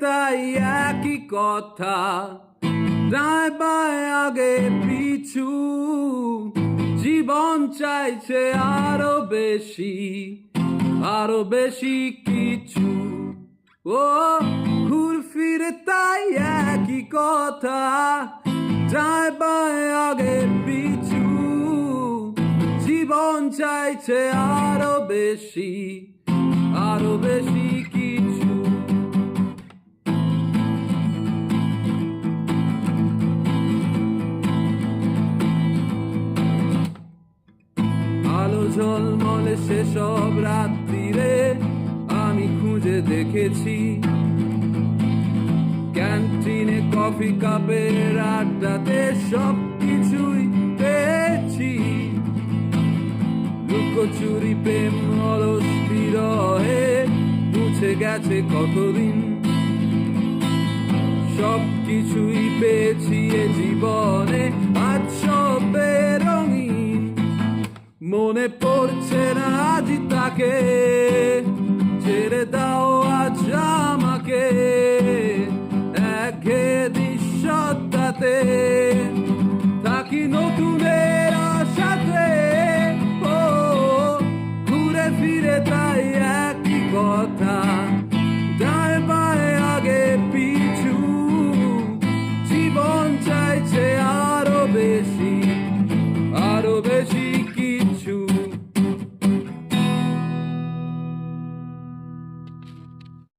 তাই একই কথা, ডায় বায় আগে পিছু, জীবন চাইছে আরো বেশি কিছু। ও ঘুর ফিরে তাই একই কথা, ডায় বায় আগে পিছু, জীবন চাইছে আরো বেশি কিছু। আলো ঝলমলে সেসব রাত্রিরে আমি খুঁজে দেখেছি, ক্যান্টিনে কফি কাপের আড্ডাতে সব কিছুই পেয়েছি। লুকোচুরি প্রেম অলস বিরহে মুছে গেছে কতদিন, সব কিছুই পেয়েছি এ জীবনে আজ সব বেরঙিন। মনে পড়ছে না আজ তাকে, ছেড়ে দাও আজ আমাকে একঘেয়ে নিঃশব্দতাতে।